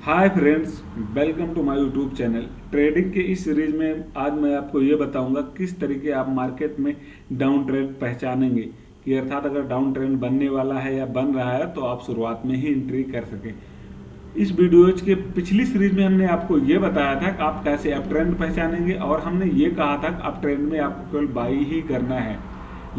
Hi friends, welcome to my YouTube channel. Trading के इस series में आज मैं आपको ये बताऊंगा किस तरीके आप मार्केट में डाउन ट्रेंड पहचानेंगे, कि अर्थात अगर डाउन ट्रेंड बनने वाला है या बन रहा है तो आप शुरुआत में ही एंट्री कर सकें। इस वीडियोज के पिछली सीरीज में हमने आपको ये बताया था कि आप कैसे अप ट्रेंड पहचानेंगे, और हमने ये कहा था कि अप ट्रेंड में आपको केवल बाई ही करना है।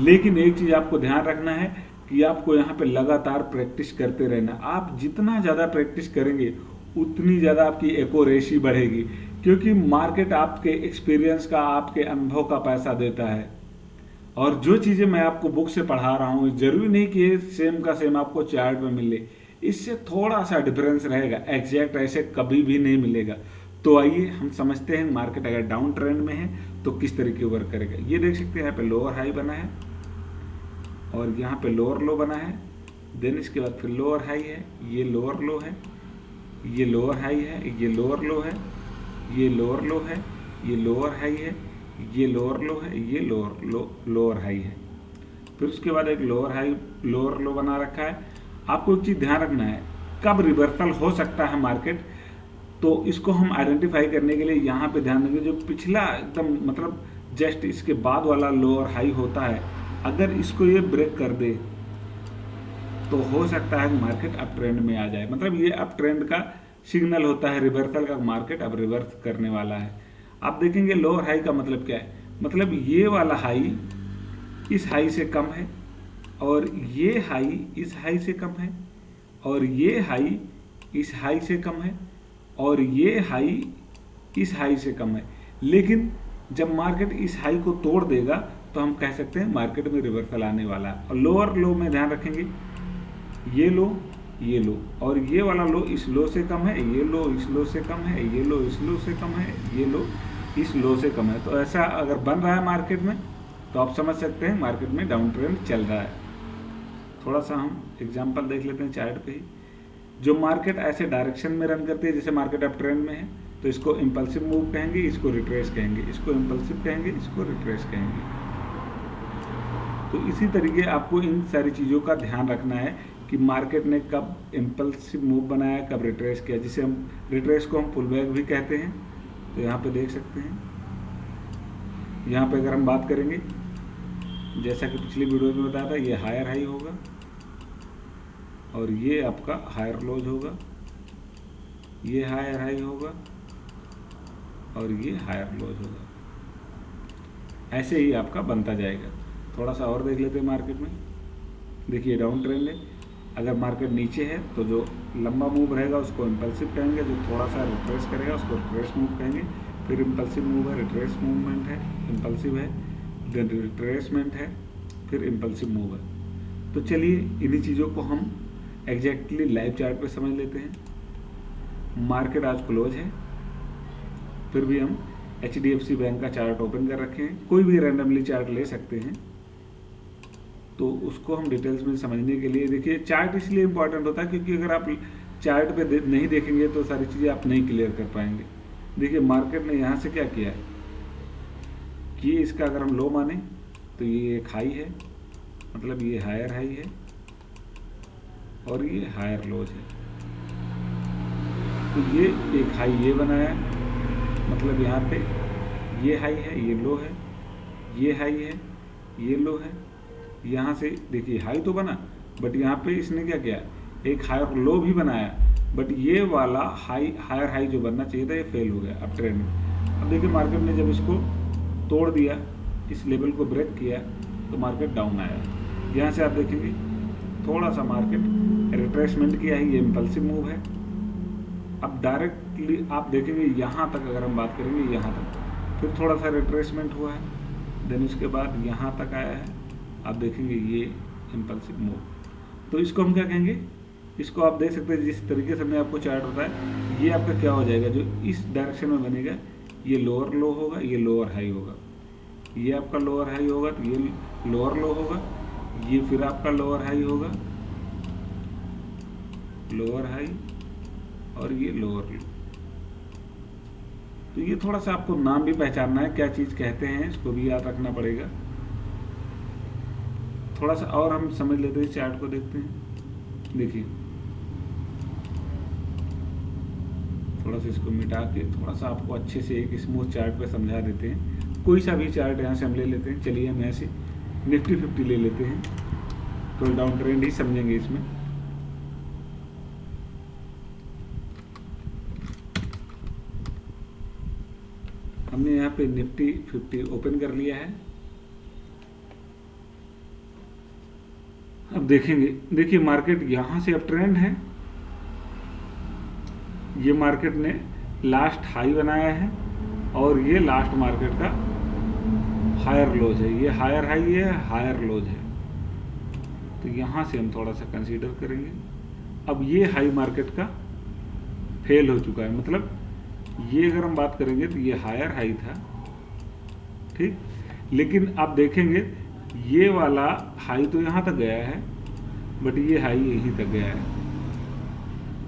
लेकिन एक चीज़ आपको ध्यान रखना है कि आपको यहाँ पे लगातार प्रैक्टिस करते रहना। आप जितना ज़्यादा प्रैक्टिस करेंगे उतनी ज़्यादा आपकी एक्यूरेसी बढ़ेगी, क्योंकि मार्केट आपके एक्सपीरियंस का, आपके अनुभव का पैसा देता है। और जो चीज़ें मैं आपको बुक से पढ़ा रहा हूँ जरूरी नहीं कि ये सेम का सेम आपको चार्ट में मिले, इससे थोड़ा सा डिफरेंस रहेगा, एग्जैक्ट ऐसे कभी भी नहीं मिलेगा। तो आइए हम समझते हैं मार्केट अगर डाउन ट्रेंड में है तो किस तरीके वर्क करेगा। ये देख सकते हैं यहाँ पे लोअर हाई बना है और यहाँ पे लोअर लो बना है, देन इसके बाद फिर लोअर हाई है, ये लोअर लो है, ये लोअर हाई है, ये लोअर लो है, ये लोअर लो है, ये लोअर हाई है, ये लोअर लो है, ये लोअर हाई है। फिर उसके बाद एक लोअर हाई लोअर लो बना रखा है। आपको एक चीज़ ध्यान रखना है, कब रिवर्सल हो सकता है मार्केट, तो इसको हम आइडेंटिफाई करने के लिए यहाँ पे ध्यान देंगे। जो पिछला एकदम मतलब जस्ट इसके बाद वाला लोअर हाई होता है, अगर इसको ये ब्रेक कर दे तो हो सकता है मार्केट अप ट्रेंड में आ जाए। मतलब ये अप ट्रेंड का सिग्नल होता है रिवर्सल का, मार्केट अब रिवर्स करने वाला है। आप देखेंगे लोअर हाई का मतलब क्या है, मतलब ये वाला हाई इस हाई से कम है, और ये हाई इस हाई से कम है, और ये हाई इस हाई से कम है, और ये हाई इस हाई से कम है। लेकिन जब मार्केट इस हाई को तोड़ देगा तो हम कह सकते हैं मार्केट में रिवर्सल आने वाला है। और लोअर लो में ध्यान रखेंगे, ये लो और ये वाला लो इस लो से कम है, ये लो इस लो से कम है, ये लो इस लो से कम है, ये लो इस लो से कम है। तो ऐसा अगर बन रहा है मार्केट में तो आप समझ सकते हैं मार्केट में डाउन ट्रेंड चल रहा है। थोड़ा सा हम एग्जांपल देख लेते हैं चार्ट पे ही। जो मार्केट ऐसे डायरेक्शन में रन करती है, जैसे मार्केट अप ट्रेंड में है तो इसको इम्पल्सिव मूव कहेंगे, इसको रिट्रेस कहेंगे, इसको इम्पल्सिव कहेंगे, इसको रिट्रेस कहेंगे। तो इसी तरीके आपको इन सारी चीज़ों का ध्यान रखना है कि मार्केट ने कब इम्पल्सिव मूव बनाया, कब रिट्रेस किया, जिसे हम रिट्रेस को हम पुल बैक भी कहते हैं। तो यहाँ पे देख सकते हैं, यहाँ पे अगर हम बात करेंगे, जैसा कि पिछली वीडियो में बताया था, ये हायर हाई होगा और ये आपका हायर लोज होगा, ये हायर हाई होगा और ये हायर लोज होगा। ऐसे ही आपका बनता जाएगा। थोड़ा सा और देख लेते हैं मार्केट में। देखिए डाउन ट्रेंड है, अगर मार्केट नीचे है तो जो लंबा मूव रहेगा उसको इम्पल्सिव कहेंगे, जो थोड़ा सा रिट्रेस करेगा उसको रिट्रेस मूव कहेंगे। फिर इम्पल्सिव मूव है, रिट्रेस मूवमेंट है, इम्पल्सिव है, देन रिट्रेसमेंट है, फिर इम्पल्सिव मूव है। तो चलिए इन्हीं चीज़ों को हम एग्जैक्टली लाइव चार्ट पे समझ लेते हैं। मार्केट आज क्लोज है, फिर भी हम HDFC बैंक का चार्ट ओपन कर रखे हैं। कोई भी रैंडमली चार्ट ले सकते हैं, तो उसको हम डिटेल्स में समझने के लिए, देखिए चार्ट इसलिए इम्पॉर्टेंट होता है क्योंकि अगर आप चार्ट पे नहीं देखेंगे तो सारी चीज़ें आप नहीं क्लियर कर पाएंगे। देखिए मार्केट ने यहाँ से क्या किया है कि इसका अगर हम लो माने तो ये एक हाई है, मतलब ये हायर हाई है और ये हायर लोज है। तो ये एक हाई ये बनाया, मतलब यहाँ पे ये हाई है, ये लो है, ये हाई है, ये लो है। यहाँ से देखिए हाई तो बना, बट यहाँ पे इसने क्या किया, एक हायर लो भी बनाया, बट ये वाला हायर हाई जो बनना चाहिए था ये फेल हो गया अप ट्रेंड में। अब देखिए मार्केट ने जब इसको तोड़ दिया, इस लेवल को ब्रेक किया, तो मार्केट डाउन आया। यहाँ से आप देखेंगे थोड़ा सा मार्केट रिट्रेसमेंट किया है, ये इम्पल्सिव मूव है। अब डायरेक्टली आप देखेंगे यहाँ तक अगर हम बात करेंगे, यहाँ तक फिर थोड़ा सा रिट्रेसमेंट हुआ है, देन उसके बाद यहाँ तक आया है। आप देखेंगे ये इम्पल्सिव मूव। तो इसको हम क्या कहेंगे, इसको आप देख सकते हैं जिस तरीके से मैं आपको चार्ट बताया, ये आपका क्या हो जाएगा, जो इस डायरेक्शन में बनेगा, ये लोअर लो होगा, ये लोअर हाई होगा, ये आपका लोअर हाई होगा, तो ये लोअर लो होगा, ये फिर आपका लोअर हाई होगा, लोअर हाई और ये लोअर लो। तो ये थोड़ा सा आपको नाम भी पहचानना है, क्या चीज़ कहते हैं इसको भी याद रखना पड़ेगा। थोड़ा सा और हम समझ लेते हैं, चार्ट को देखते हैं। देखिए थोड़ा सा इसको मिटा के थोड़ा सा आपको अच्छे से एक स्मूथ चार्ट पे समझा देते हैं। कोई सा भी चार्ट यहाँ से हम ले लेते हैं। चलिए हम यहाँ से निफ्टी 50 ले लेते हैं, तो डाउन ट्रेंड ही समझेंगे इसमें। हमने यहाँ पे निफ्टी 50 ओपन कर लिया है। अब देखेंगे, देखिए मार्केट यहाँ से अब ट्रेंड है। ये मार्केट ने लास्ट हाई बनाया है और ये लास्ट मार्केट का हायर लोज है। ये हायर हाई है, हायर लोज है। तो यहाँ से हम थोड़ा सा कंसीडर करेंगे। अब ये हाई मार्केट का फेल हो चुका है, मतलब ये अगर हम बात करेंगे तो ये हायर हाई था, ठीक। लेकिन आप देखेंगे ये वाला हाई तो यहाँ तक गया है, बट ये हाई यहीं तक गया है।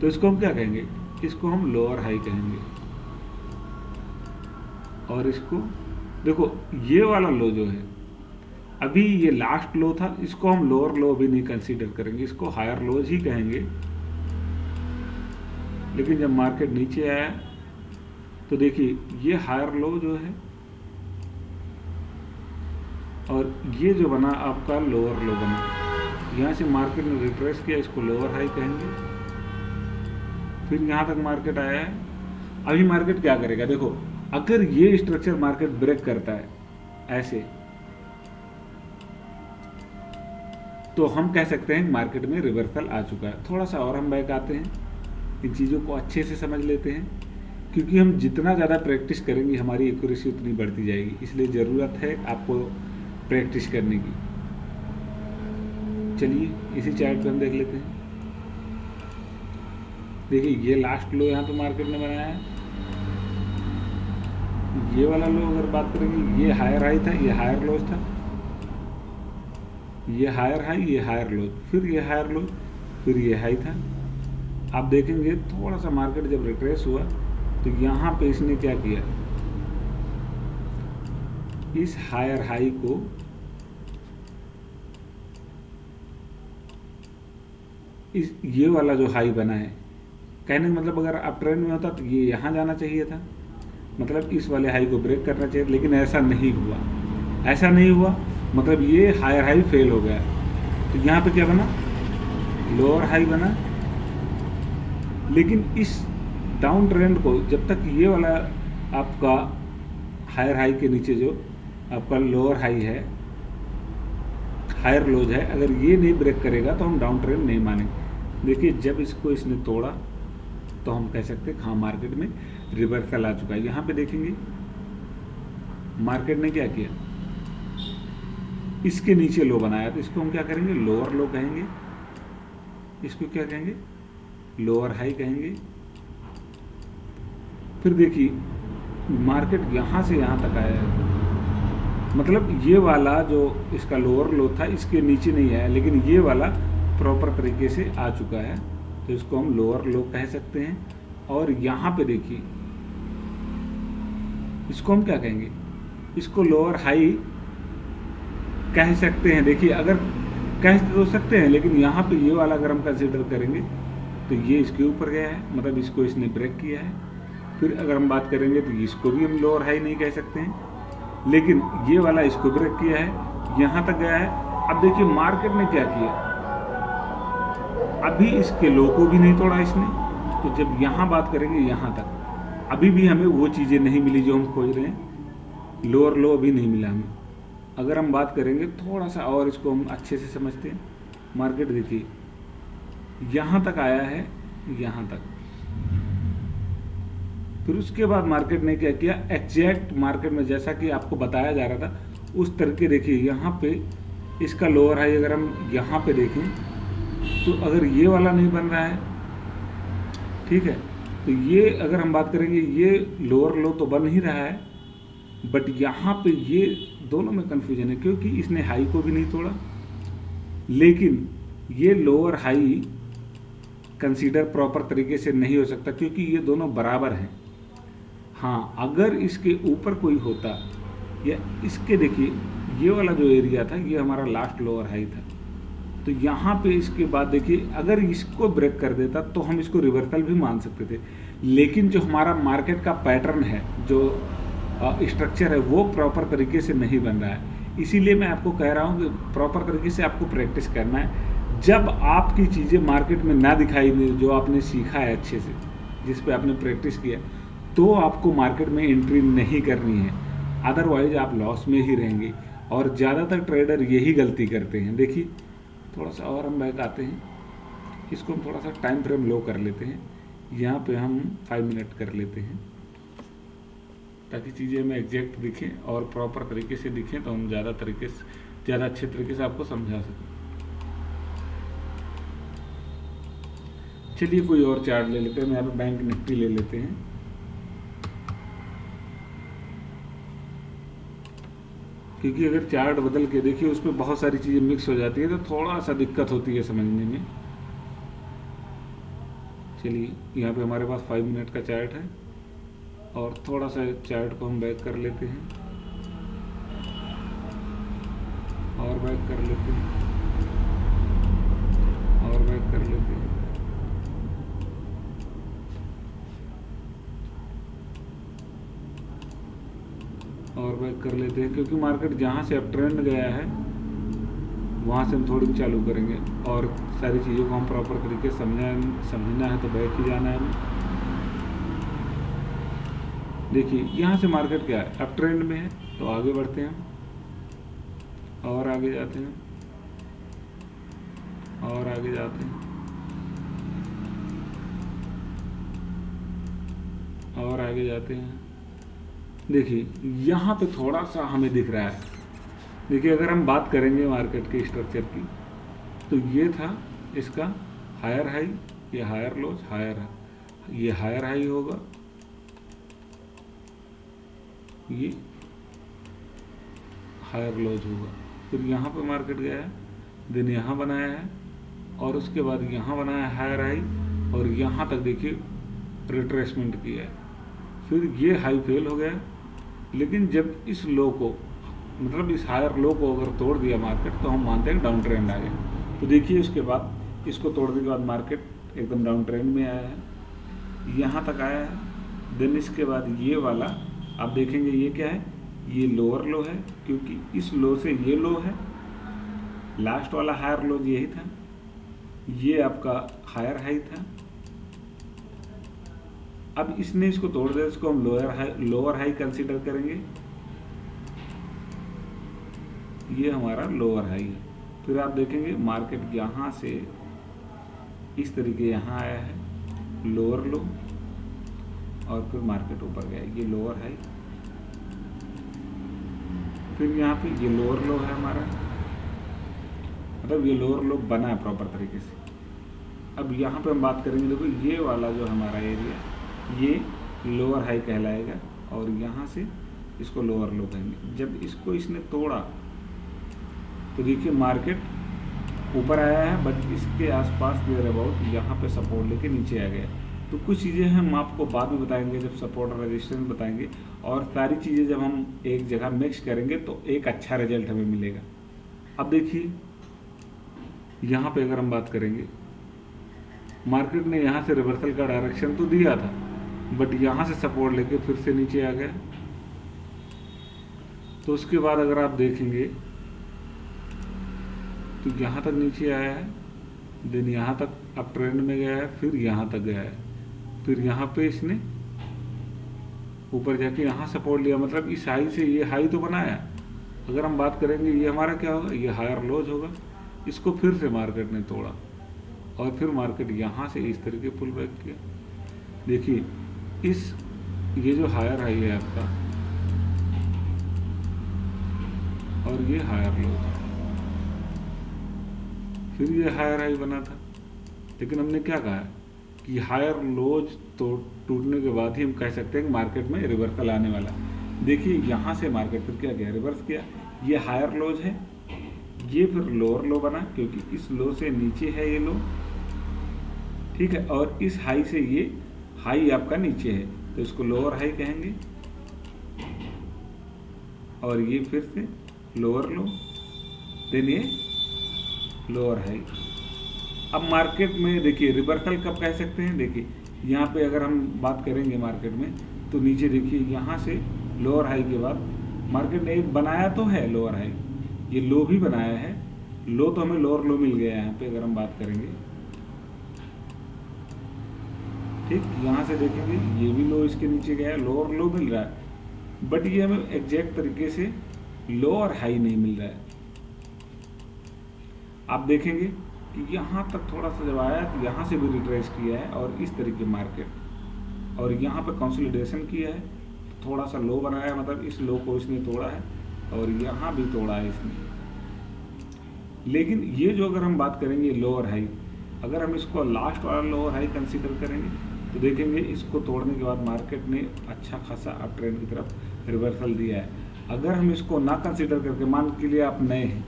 तो इसको हम क्या कहेंगे? इसको हम लोअर हाई कहेंगे। और इसको देखो, ये वाला लो जो है अभी ये लास्ट लो था, इसको हम लोअर लो भी नहीं कंसीडर करेंगे, इसको हायर लोज ही कहेंगे। लेकिन जब मार्केट नीचे आया तो देखिए ये हायर लो जो है और ये जो बना आपका लोअर लो बना। यहाँ से मार्केट ने रिट्रेस किया, इसको लोअर हाई कहेंगे। फिर यहाँ तक मार्केट आया है। अभी मार्केट क्या करेगा? देखो, अगर ये स्ट्रक्चर मार्केट ब्रेक करता है ऐसे, तो हम कह सकते हैं मार्केट में रिवर्सल आ चुका है। थोड़ा सा और हम बैक आते हैं, इन चीज़ों को अच्छे से समझ लेते हैं, क्योंकि हम जितना ज़्यादा प्रैक्टिस करेंगे हमारी एक्यूरेसी उतनी बढ़ती जाएगी। इसलिए ज़रूरत है आपको प्रैक्टिस करने की। चलिए इसी चार्ट पे हम देख लेते हैं। देखिए ये लास्ट लो यहाँ पे मार्केट ने बनाया है। ये वाला लो अगर बात करेंगे, ये हायर हाई था, ये हायर लोज था, ये हायर हाई, ये हायर लोज, फिर ये हायर लोज, फिर ये हाई था। आप देखेंगे थोड़ा सा मार्केट जब रिट्रेस हुआ तो यहाँ पे इसने क्या किया, इस हायर हाई को इस ये वाला जो हाई बना है, कहने का मतलब अगर आप ट्रेंड में होता तो ये यहाँ जाना चाहिए था, मतलब इस वाले हाई को ब्रेक करना चाहिए, लेकिन ऐसा नहीं हुआ। ऐसा नहीं हुआ मतलब ये हायर हाई फेल हो गया। तो यहाँ पे क्या बना? लोअर हाई बना। लेकिन इस डाउन ट्रेंड को जब तक ये वाला आपका हायर हाई के नीचे जो आपका लोअर हाई है, हायर लोज है, अगर ये नहीं ब्रेक करेगा तो हम डाउन ट्रेंड नहीं मानेंगे। देखिए जब इसको इसने तोड़ा तो हम कह सकते हैं हाँ मार्केट में रिवर्सल आ चुका है। यहाँ पे देखेंगे मार्केट ने क्या किया, इसके नीचे लो बनाया, तो इसको हम क्या करेंगे? लोअर लो कहेंगे। इसको क्या कहेंगे? लोअर हाई कहेंगे। फिर देखिए मार्केट यहाँ से यहाँ तक आया है, मतलब ये वाला जो इसका लोअर लो था इसके नीचे नहीं आया, लेकिन ये वाला प्रॉपर तरीके से आ चुका है, तो इसको हम लोअर लो कह सकते हैं। और यहाँ पे देखिए इसको हम क्या कहेंगे? इसको लोअर हाई कह सकते हैं। देखिए अगर कह तो सकते हैं, लेकिन यहाँ पे ये वाला अगर हम कंसिडर करेंगे तो ये इसके ऊपर गया है, मतलब इसको इसने ब्रेक किया है। फिर अगर हम बात करेंगे तो इसको भी हम लोअर हाई नहीं कह सकते हैं, लेकिन ये वाला इसको ब्रेक किया है, यहाँ तक गया है। अब देखिए मार्केट ने क्या किया, अभी इसके लो को भी नहीं तोड़ा इसने। तो जब यहाँ बात करेंगे यहाँ तक, अभी भी हमें वो चीज़ें नहीं मिली जो हम खोज रहे हैं, लोअर लो अभी नहीं मिला हमें। अगर हम बात करेंगे थोड़ा सा और इसको हम अच्छे से समझते हैं, मार्केट देखिए यहाँ तक आया है, यहाँ तक। फिर उसके बाद मार्केट ने क्या किया, एग्जैक्ट मार्केट में जैसा कि आपको बताया जा रहा था उस तरीके देखिए यहाँ पे इसका लोअर हाई अगर हम यहाँ पे देखें तो अगर ये वाला नहीं बन रहा है, ठीक है, तो ये अगर हम बात करेंगे ये लोअर लो तो बन ही रहा है, बट यहाँ पे ये दोनों में कन्फ्यूजन है, क्योंकि इसने हाई को भी नहीं तोड़ा, लेकिन ये लोअर हाई कंसीडर प्रॉपर तरीके से नहीं हो सकता क्योंकि ये दोनों बराबर हैं। हाँ, अगर इसके ऊपर कोई होता या इसके, देखिए ये वाला जो एरिया था ये हमारा लास्ट लोअर हाई था, तो यहाँ पे इसके बाद देखिए अगर इसको ब्रेक कर देता तो हम इसको रिवर्सल भी मान सकते थे, लेकिन जो हमारा मार्केट का पैटर्न है, जो स्ट्रक्चर है, वो प्रॉपर तरीके से नहीं बन रहा है। इसीलिए मैं आपको कह रहा हूँ कि प्रॉपर तरीके से आपको प्रैक्टिस करना है। जब आपकी चीज़ें मार्केट में ना दिखाई दे, जो आपने सीखा है अच्छे से, जिस पे आपने प्रैक्टिस किया, तो आपको मार्केट में एंट्री नहीं करनी है, अदरवाइज आप लॉस में ही रहेंगे। और ज़्यादातर ट्रेडर यही गलती करते हैं। देखिए थोड़ा सा और हम बैक आते हैं, इसको हम थोड़ा सा टाइम फ्रेम लो कर लेते हैं, यहाँ पे हम 5 मिनट कर लेते हैं, ताकि चीज़ें हमें एग्जैक्ट दिखें और प्रॉपर तरीके से दिखें, तो हम ज़्यादा अच्छे तरीके से आपको समझा सकें। चलिए कोई और चार्ट ले लेते हैं, यहाँ पे बैंक निफ्टी ले लेते हैं। क्योंकि अगर चार्ट बदल के देखिए उस पर बहुत सारी चीज़ें मिक्स हो जाती है, तो थोड़ा सा दिक्कत होती है समझने में। चलिए यहाँ पे हमारे पास 5 मिनट का चार्ट है, और थोड़ा सा चार्ट को हम बैक कर लेते हैं, और बैक कर लेते हैं, और बैक कर लेते हैं, और बैक कर लेते हैं। क्योंकि मार्केट जहाँ से अप ट्रेंड गया है, वहाँ से हम थोड़ी चालू करेंगे, और सारी चीज़ों को हम प्रॉपर तरीके से समझना है, तो बैक ही जाना है हमें। देखिए यहाँ से मार्केट क्या है, अप ट्रेंड में है, तो आगे बढ़ते हैं हम, और आगे जाते हैं, और आगे जाते हैं, और आगे जाते हैं। देखिए यहाँ पे थोड़ा सा हमें दिख रहा है। देखिए अगर हम बात करेंगे मार्केट के स्ट्रक्चर की, तो ये था इसका हायर हाई, ये हायर लोज, ये हायर हाई होगा, ये हायर लोज होगा। फिर यहाँ पे मार्केट गया है, देन यहाँ बनाया है, और उसके बाद यहाँ बनाया है हायर हाई, और यहाँ तक देखिए रिट्रेसमेंट किया है। फिर ये हाई फेल हो गया, लेकिन जब इस लो को, मतलब इस हायर लो को अगर तोड़ दिया मार्केट, तो हम मानते हैं डाउन ट्रेंड आ गया। तो देखिए उसके बाद इसको तोड़ने के बाद मार्केट एकदम डाउन ट्रेंड में आया है, यहाँ तक आया है। देन इसके बाद ये वाला आप देखेंगे, ये क्या है, ये लोअर लो है, क्योंकि इस लो से ये लो है, लास्ट वाला हायर लो यही था, ये आपका हायर हाई था। अब इसने इसको तोड़ दिया, इसको हम लोअर हाई कंसीडर करेंगे, ये हमारा लोअर हाई है। फिर आप देखेंगे मार्केट यहाँ से इस तरीके यहाँ आया है, लोअर लो, और फिर मार्केट ऊपर गया, ये लोअर हाई, फिर यहाँ पे ये लोअर लो है हमारा, मतलब ये लोअर लो बना है प्रॉपर तरीके से। अब यहाँ पे हम बात करेंगे, देखो ये वाला जो हमारा एरिया, ये लोअर हाई कहलाएगा, और यहाँ से इसको लोअर लो कहेंगे। जब इसको इसने तोड़ा, तो देखिए मार्केट ऊपर आया है, बट इसके आसपास देर अबाउट यहाँ पे सपोर्ट लेके नीचे आ गया। तो कुछ चीज़ें हम आपको बाद में बताएंगे, जब सपोर्ट और रेजिस्टेंस बताएंगे, और सारी चीज़ें जब हम एक जगह मिक्स करेंगे, तो एक अच्छा रिजल्ट हमें मिलेगा। अब देखिए यहाँ पे अगर हम बात करेंगे, मार्केट ने यहाँ से रिवर्सल का डायरेक्शन तो दिया था, बट यहाँ से सपोर्ट लेके फिर से नीचे आ गया। तो उसके बाद अगर आप देखेंगे, तो यहाँ तक नीचे आया है, देन यहाँ तक अप ट्रेंड में गया है, फिर यहाँ तक गया है, फिर यहाँ पे इसने ऊपर जाके यहाँ सपोर्ट लिया, मतलब इस हाई से ये हाई तो बनाया। अगर हम बात करेंगे, ये हमारा क्या होगा, ये हायर लोज होगा, इसको फिर से मार्केट ने तोड़ा, और फिर मार्केट यहाँ से इस तरीके पुल बैक किया। देखिए ये जो हायर हाई है आपका, और ये हायर लो था, फिर ये हायर हाई बना था, लेकिन हमने क्या कहा कि हायर लोज तो टूटने के बाद ही हम कह सकते हैं कि मार्केट में रिवर्सल आने वाला। देखिए यहाँ से मार्केट फिर क्या किया, रिवर्स किया, ये हायर लोज है, ये फिर लोअर लो बना, क्योंकि इस लो से नीचे है ये लो, ठीक है, और इस हाई से ये हाई आपका नीचे है, तो इसको लोअर हाई कहेंगे, और ये फिर से लोअर लो, देन ये लोअर हाई। अब मार्केट में देखिए रिवर्सल कब कह सकते हैं, देखिए यहाँ पे अगर हम बात करेंगे मार्केट में, तो नीचे देखिए यहाँ से लोअर हाई के बाद मार्केट ने एक बनाया तो है लोअर हाई, ये लो भी बनाया है, लो तो हमें लोअर लो मिल गया है यहाँ पे अगर हम बात करेंगे। ठीक, यहाँ से देखेंगे ये भी लो इसके नीचे गया है, लोअर लो मिल रहा है, बट ये हमें एग्जैक्ट तरीके से लोअर हाई नहीं मिल रहा है। आप देखेंगे कि यहाँ तक थोड़ा सा जब आया तो यहाँ से भी रिट्रेस किया है और इस तरीके मार्केट, और यहाँ पे कंसोलिडेशन किया है, थोड़ा सा लो बनाया है, मतलब इस लो को इसने तोड़ा है और यहाँ भी तोड़ा है इसने। लेकिन ये जो अगर हम बात करेंगे लोअर हाई, अगर हम इसको लास्ट वाला लोअर हाई कंसीडर करेंगे तो देखेंगे इसको तोड़ने के बाद मार्केट ने अच्छा खासा अप ट्रेंड की तरफ रिवर्सल दिया है। अगर हम इसको ना कंसीडर करके, मान के लिए आप नए हैं,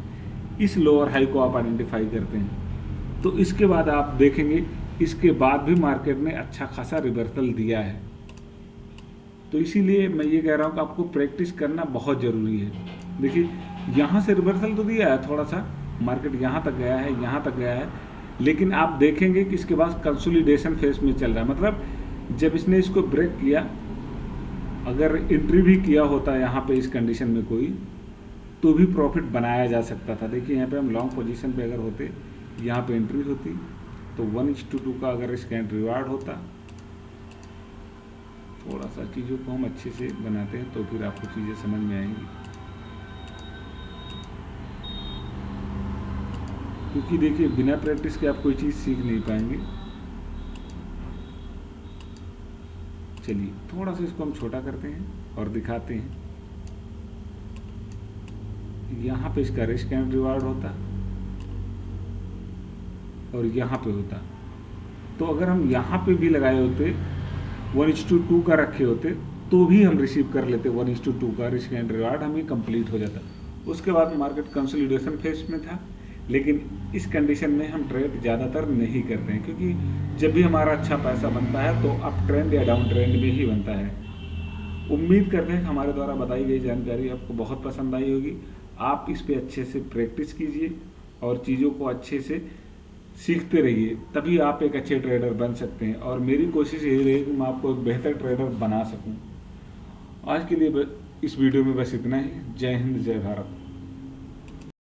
इस लोअर हाई को आप आइडेंटिफाई करते हैं, तो इसके बाद आप देखेंगे इसके बाद भी मार्केट ने अच्छा खासा रिवर्सल दिया है। तो इसीलिए मैं ये कह रहा हूँ कि आपको प्रैक्टिस करना बहुत ज़रूरी है। देखिए यहाँ से रिवर्सल तो दिया है, थोड़ा सा मार्केट यहाँ तक गया है, यहाँ तक गया है, लेकिन आप देखेंगे कि इसके बाद कंसोलिडेशन फेज में चल रहा है। मतलब जब इसने इसको ब्रेक किया, अगर एंट्री भी किया होता यहाँ पे इस कंडीशन में कोई, तो भी प्रॉफिट बनाया जा सकता था। देखिए यहाँ पे हम लॉन्ग पोजीशन पे अगर होते, यहाँ पे एंट्री होती तो 1:2 का अगर स्कैन रिवार्ड होता। थोड़ा सा चीज़ों को हम अच्छे से बनाते हैं तो फिर आपको चीज़ें समझ में आएंगी, क्योंकि देखिए बिना प्रैक्टिस के आप कोई चीज़ सीख नहीं पाएंगे। चलिए थोड़ा सा इसको हम छोटा करते हैं और दिखाते हैं। यहाँ पे इसका रिस्क एंड रिवार्ड होता और यहाँ पे होता, तो अगर हम यहाँ पे भी लगाए होते, 1:2 का रखे होते, तो भी हम रिसीव कर लेते 1:2 का रिस्क एंड रिवार्ड, हमें कंप्लीट हो जाता। उसके बाद मार्केट कंसोलिडेशन फेज में था, लेकिन इस कंडीशन में हम ट्रेड ज़्यादातर नहीं करते हैं, क्योंकि जब भी हमारा अच्छा पैसा बनता है तो अप ट्रेंड या डाउन ट्रेंड में ही बनता है। उम्मीद करते हैं कि हमारे द्वारा बताई गई जानकारी आपको बहुत पसंद आई होगी। आप इस पे अच्छे से प्रैक्टिस कीजिए और चीज़ों को अच्छे से सीखते रहिए, तभी आप एक अच्छे ट्रेडर बन सकते हैं। और मेरी कोशिश यही रही कि मैं आपको एक बेहतर ट्रेडर बना सकूं। आज के लिए इस वीडियो में बस इतना ही। जय हिंद, जय भारत।